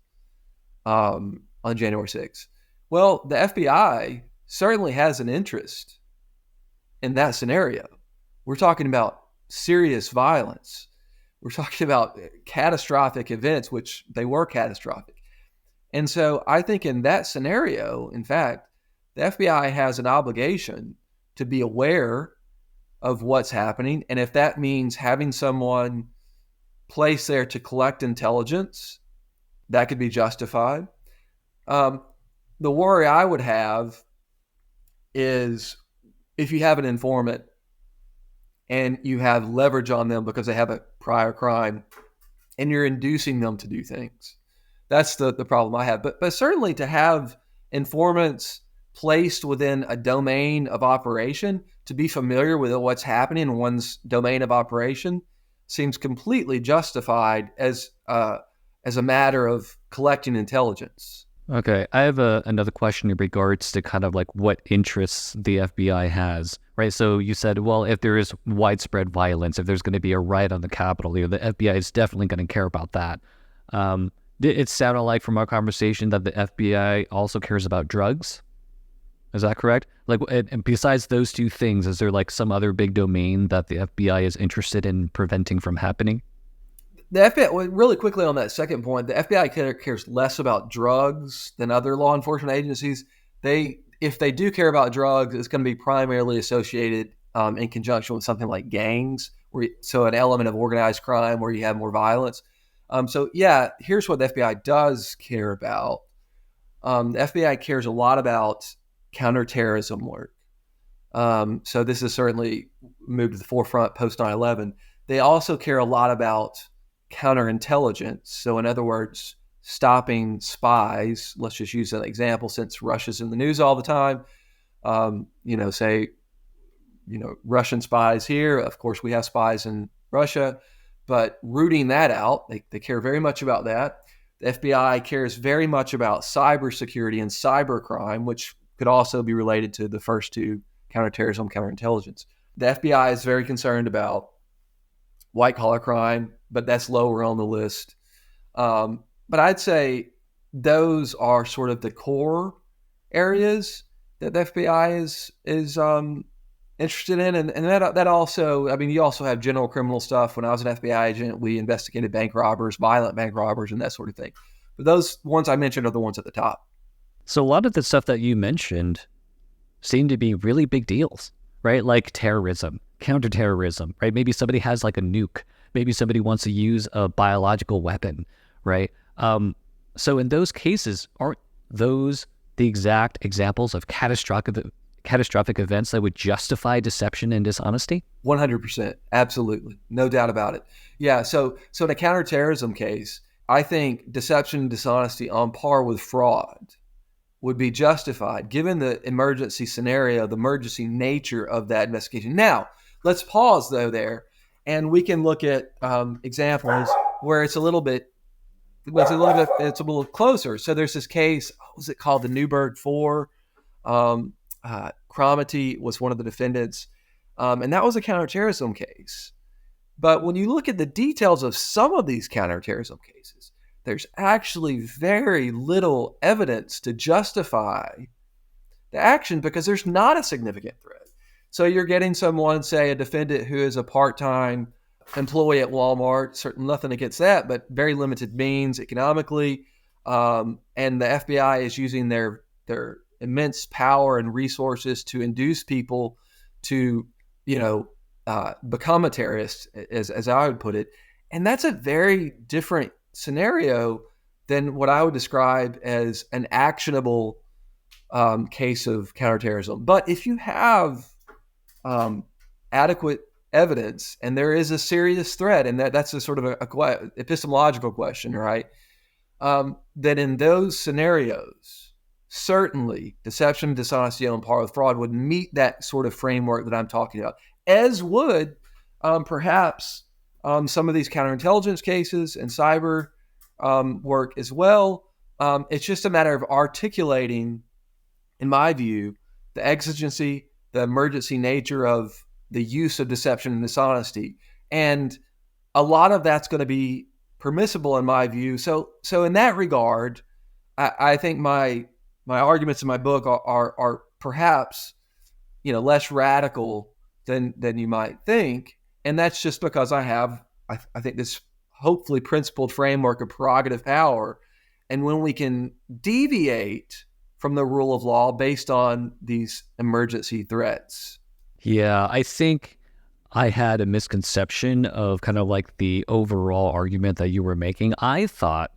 Speaker 2: on January 6th. Well, the FBI certainly has an interest in that scenario. We're talking about serious violence. We're talking about catastrophic events, which they were catastrophic. And so I think in that scenario, in fact, the FBI has an obligation to be aware of what's happening. And if that means having someone placed there to collect intelligence, that could be justified. The worry I would have is if you have an informant and you have leverage on them because they have a prior crime and you're inducing them to do things. That's the problem I have. But certainly to have informants placed within a domain of operation, to be familiar with what's happening in one's domain of operation, seems completely justified as a matter of collecting intelligence.
Speaker 1: Okay, I have another question in regards to kind of like what interests the FBI has, right? So you said, well, if there is widespread violence, if there's going to be a riot on the Capitol, the FBI is definitely going to care about that. It sounded like from our conversation that the FBI also cares about drugs. Is that correct? Like, and besides those two things, is there like some other big domain that the FBI is interested in preventing from happening?
Speaker 2: The FBI, really quickly on that second point, the FBI cares less about drugs than other law enforcement agencies. If they do care about drugs, it's going to be primarily associated in conjunction with something like gangs, so an element of organized crime where you have more violence. So yeah, here's what the FBI does care about. The FBI cares a lot about counterterrorism work. So this has certainly moved to the forefront post 9/11. They also care a lot about counterintelligence. So in other words, stopping spies. Let's just use an example since Russia's in the news all the time. Say, Russian spies here. Of course, we have spies in Russia, but rooting that out, they care very much about that. The FBI cares very much about cybersecurity and cybercrime, which could also be related to the first two, counterterrorism, counterintelligence. The FBI is very concerned about white-collar crime, but that's lower on the list. But I'd say those are sort of the core areas that the FBI is interested in. And that also, I mean, you also have general criminal stuff. When I was an FBI agent, we investigated bank robbers, violent bank robbers, and that sort of thing. But those ones I mentioned are the ones at the top.
Speaker 1: So a lot of the stuff that you mentioned seem to be really big deals, right? Like terrorism, counterterrorism, right? Maybe somebody has like a nuke. Maybe somebody wants to use a biological weapon, right? So in those cases, aren't those the exact examples of catastrophic events that would justify deception and dishonesty?
Speaker 2: 100%. Absolutely. No doubt about it. Yeah. So in a counterterrorism case, I think deception and dishonesty on par with fraud would be justified given the emergency scenario, the emergency nature of that investigation. Now, let's pause though there, and we can look at examples where it's a little closer. So there's this case, what was it called? The Newburgh Four. Cromitty was one of the defendants, and that was a counterterrorism case. But when you look at the details of some of these counterterrorism cases, there's actually very little evidence to justify the action because there's not a significant threat. So you're getting someone, say a defendant who is a part-time employee at Walmart, certainly nothing against that, but very limited means economically, and the FBI is using their immense power and resources to induce people to, become a terrorist, as I would put it. And that's a very different scenario than what I would describe as an actionable case of counterterrorism. But if you have adequate evidence and there is a serious threat, and that's a sort of a epistemological question, right? That in those scenarios, certainly deception, dishonesty on par with fraud would meet that sort of framework that I'm talking about, as would perhaps some of these counterintelligence cases and cyber work as well. It's just a matter of articulating, in my view, the exigency, the emergency nature of the use of deception and dishonesty. And a lot of that's going to be permissible in my view. So in that regard, I think my arguments in my book are perhaps, less radical than you might think. And that's just because I think this hopefully principled framework of prerogative power. And when we can deviate from the rule of law based on these emergency threats.
Speaker 1: Yeah, I think I had a misconception of kind of like the overall argument that you were making. I thought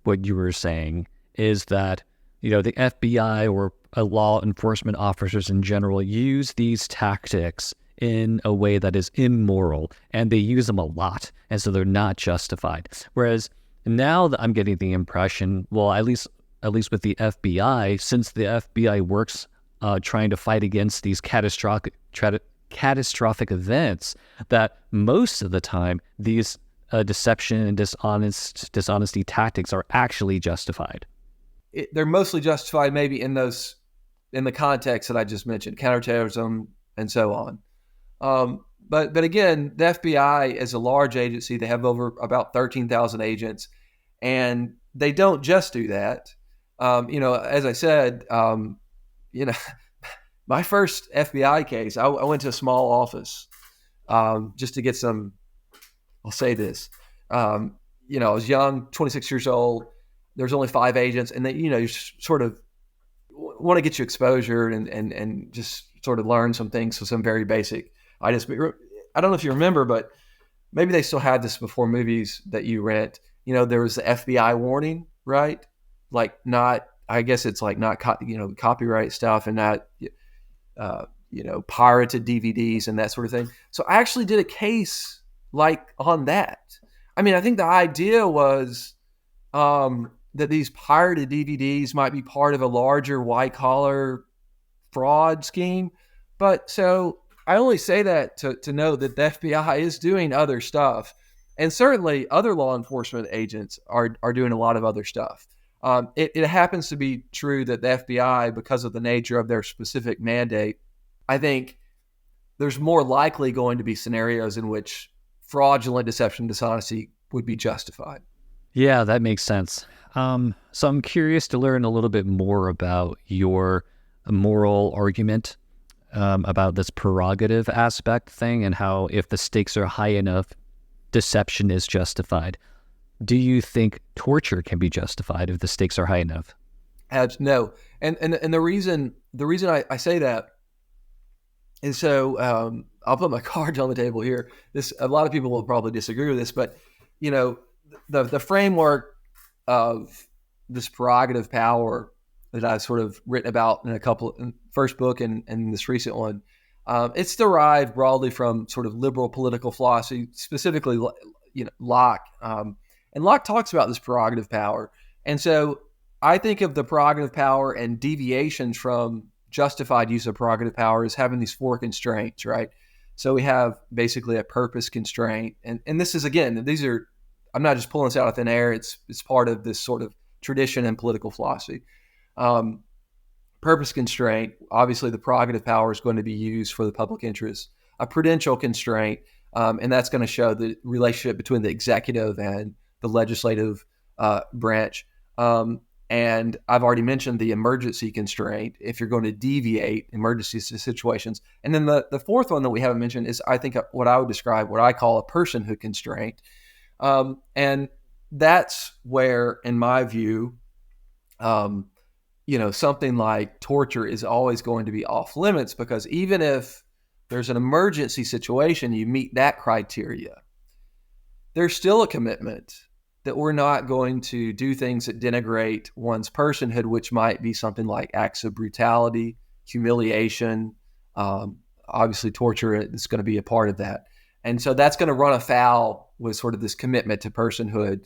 Speaker 1: what you were saying is that, the FBI or law enforcement officers in general use these tactics in a way that is immoral, and they use them a lot, and so they're not justified. Whereas now that I'm getting the impression, well, at least with the FBI, since the FBI works trying to fight against these catastrophic events, that most of the time these deception and dishonesty tactics are actually justified.
Speaker 2: They're mostly justified maybe in the context that I just mentioned, counterterrorism and so on. But again, the FBI is a large agency. They have over about 13,000 agents, and they don't just do that. As I said, my first FBI case, I went to a small office just to get some, I'll say this, I was young, 26 years old. There's only 5 agents, and they, you sort of want to get you exposure and just sort of learn some things. So some very basic. I don't know if you remember, but maybe they still had this before movies that you rent. There was the FBI warning, right? Like I guess it's like not copyright stuff and not pirated DVDs and that sort of thing. So I actually did a case like on that. I mean, I think the idea was that these pirated DVDs might be part of a larger white collar fraud scheme. But so I only say that to know that the FBI is doing other stuff. And certainly other law enforcement agents are doing a lot of other stuff. It happens to be true that the FBI, because of the nature of their specific mandate, I think there's more likely going to be scenarios in which fraudulent deception, dishonesty would be justified.
Speaker 1: Yeah, that makes sense. So I'm curious to learn a little bit more about your moral argument about this prerogative aspect thing and how if the stakes are high enough, deception is justified. Do you think torture can be justified if the stakes are high enough?
Speaker 2: No. And the reason I say that is so I'll put my cards on the table here. A lot of people will probably disagree with this, but the framework of this prerogative power that I've sort of written about in first book and this recent one, it's derived broadly from sort of liberal political philosophy, specifically Locke. And Locke talks about this prerogative power. And so I think of the prerogative power and deviations from justified use of prerogative power as having these 4 constraints, right? So we have basically a purpose constraint. And this is, again, I'm not just pulling this out of thin air. It's part of this sort of tradition in political philosophy. Purpose constraint, obviously the prerogative power is going to be used for the public interest. A prudential constraint, and that's going to show the relationship between the executive and the legislative branch. And I've already mentioned the emergency constraint, if you're going to deviate emergency situations. And then the 4th one that we haven't mentioned is, I think, what I would describe, what I call a personhood constraint. And that's where, in my view, something like torture is always going to be off limits, because even if there's an emergency situation, you meet that criteria, there's still a commitment that we're not going to do things that denigrate one's personhood, which might be something like acts of brutality, humiliation. Obviously, torture is going to be a part of that. And so that's going to run afoul with sort of this commitment to personhood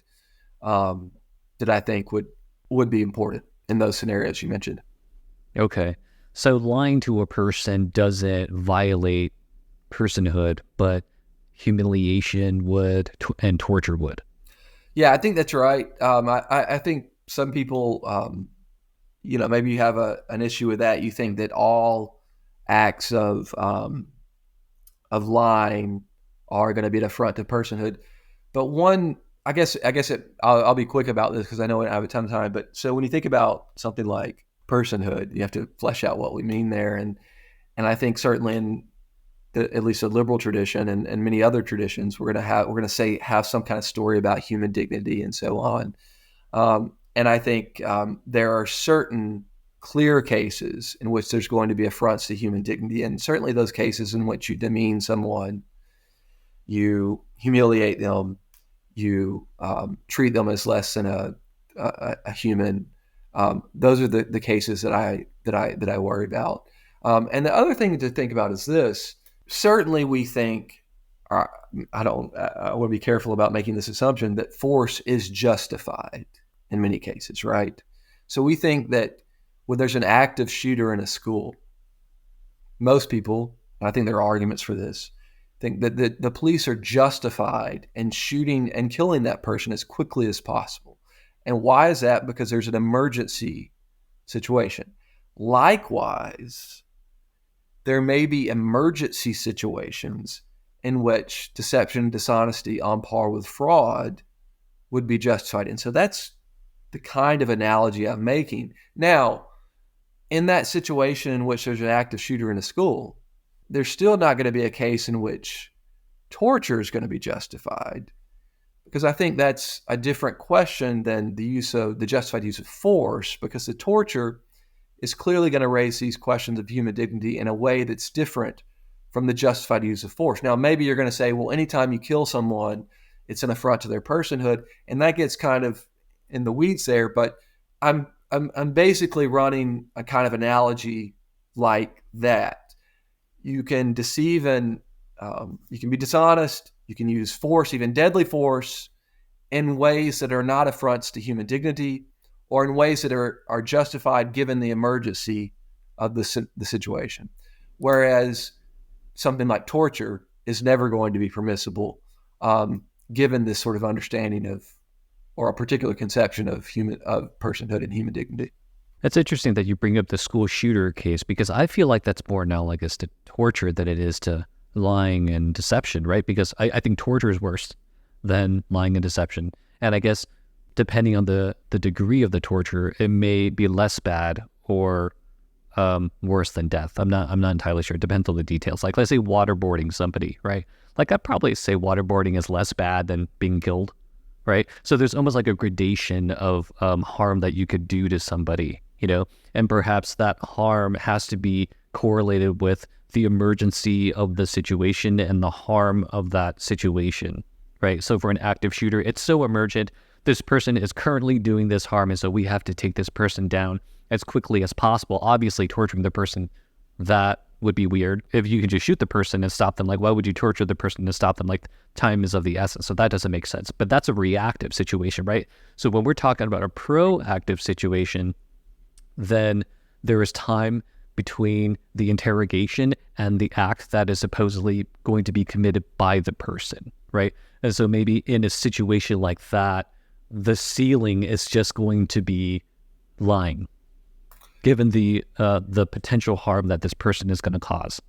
Speaker 2: um, that I think would be important in those scenarios you mentioned.
Speaker 1: Okay. So lying to a person doesn't violate personhood, but humiliation would and torture would.
Speaker 2: Yeah, I think that's right. I think some people, maybe you have an issue with that. You think that all acts of lying are going to be an affront to personhood. But one, I'll be quick about this because I know I have a ton of time. But so when you think about something like personhood, you have to flesh out what we mean there. And I think certainly in at least a liberal tradition and many other traditions, we're going to say have some kind of story about human dignity and so on. And I think there are certain clear cases in which there's going to be affronts to human dignity, and certainly those cases in which you demean someone, you humiliate them, you treat them as less than a human. Those are the cases that I worry about. And the other thing to think about is this: certainly, we think. I want to be careful about making this assumption that force is justified in many cases, right? So we think that when there's an active shooter in a school, most people, I think there are arguments for this, think that the police are justified in shooting and killing that person as quickly as possible. And why is that? Because there's an emergency situation. Likewise, there may be emergency situations in which deception, dishonesty on par with fraud would be justified. And so that's the kind of analogy I'm making. Now, in that situation in which there's an active shooter in a school, there's still not going to be a case in which torture is going to be justified, because I think that's a different question than the justified use of force, because the torture is clearly going to raise these questions of human dignity in a way that's different from the justified use of force. Now, maybe you're going to say, well, anytime you kill someone, it's an affront to their personhood, and that gets kind of in the weeds there. But I'm basically running a kind of analogy like that. You can deceive and you can be dishonest. You can use force, even deadly force, in ways that are not affronts to human dignity, or in ways that are justified given the emergency of the situation. Whereas something like torture is never going to be permissible, given this sort of understanding of, or a particular conception of personhood and human dignity.
Speaker 1: It's interesting that you bring up the school shooter case, because I feel like that's more analogous to torture than it is to lying and deception, right? Because I think torture is worse than lying and deception. And I guess depending on the degree of the torture, it may be less bad or worse than death. I'm not entirely sure. It depends on the details. Like, let's say waterboarding somebody, right? Like, I'd probably say waterboarding is less bad than being killed, right? So there's almost like a gradation of harm that you could do to somebody, and perhaps that harm has to be correlated with the emergency of the situation and the harm of that situation, right? So for an active shooter, it's so emergent. This person is currently doing this harm, and so we have to take this person down as quickly as possible. Obviously, torturing the person, that would be weird. If you can just shoot the person and stop them, like, why would you torture the person to stop them? Like, time is of the essence. So that doesn't make sense. But that's a reactive situation, right? So when we're talking about a proactive situation, then there is time between the interrogation and the act that is supposedly going to be committed by the person, right? And so maybe in a situation like that, the ceiling is just going to be lying, given the potential harm that this person is going to cause.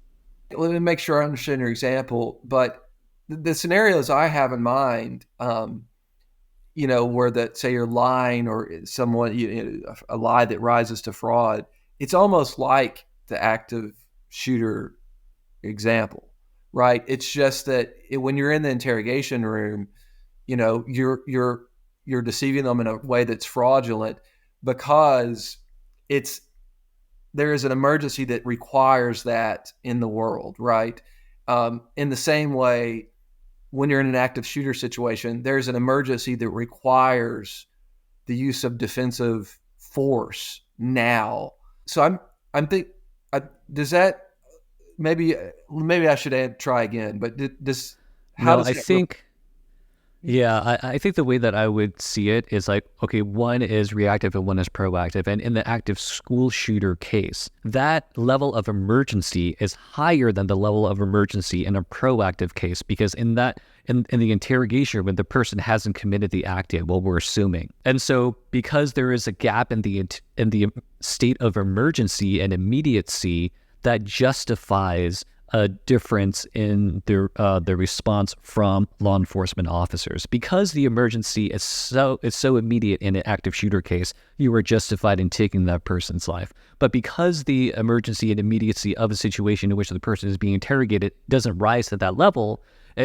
Speaker 2: Let me make sure I understand your example, but the scenarios I have in mind, where that, say you're lying or someone, a lie that rises to fraud, it's almost like the active shooter example, right? It's just that when you're in the interrogation room, you're deceiving them in a way that's fraudulent, because there is an emergency that requires that in the world, right? In the same way, when you're in an active shooter situation, there's an emergency that requires the use of defensive force now. So does that, maybe I should try again, but How
Speaker 1: No,
Speaker 2: does
Speaker 1: I
Speaker 2: that?
Speaker 1: think Yeah, I think the way that I would see it is like, okay, one is reactive and one is proactive. And in the active school shooter case, that level of emergency is higher than the level of emergency in a proactive case, because in the interrogation when the person hasn't committed the act yet, well, we're assuming. And so because there is a gap in the state of emergency and immediacy, that justifies a difference in the response from law enforcement officers. Because the emergency is so immediate in an active shooter case, you are justified in taking that person's life. But because the emergency and immediacy of a situation in which the person is being interrogated doesn't rise to that level,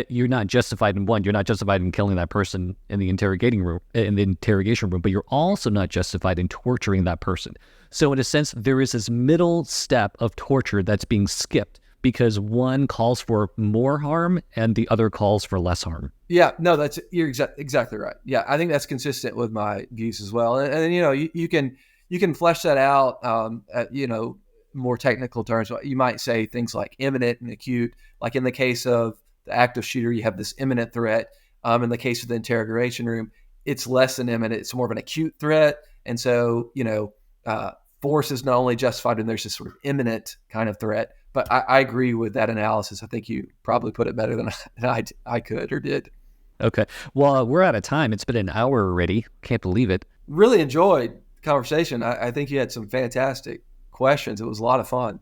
Speaker 1: you're not justified in one. You're not justified in killing that person in the interrogation room, but you're also not justified in torturing that person. So in a sense, there is this middle step of torture that's being skipped because one calls for more harm and the other calls for less harm.
Speaker 2: Yeah, no, you're exactly right. Yeah, I think that's consistent with my views as well. And you can flesh that out at more technical terms. You might say things like imminent and acute. Like in the case of the active shooter, you have this imminent threat. In the case of the interrogation room, it's less than imminent; it's more of an acute threat. And so force is not only justified when there's this sort of imminent kind of threat. But I agree with that analysis. I think you probably put it better than I could or did.
Speaker 1: Okay. Well, we're out of time. It's been an hour already. Can't believe it.
Speaker 2: Really enjoyed the conversation. I think you had some fantastic questions. It was a lot of fun.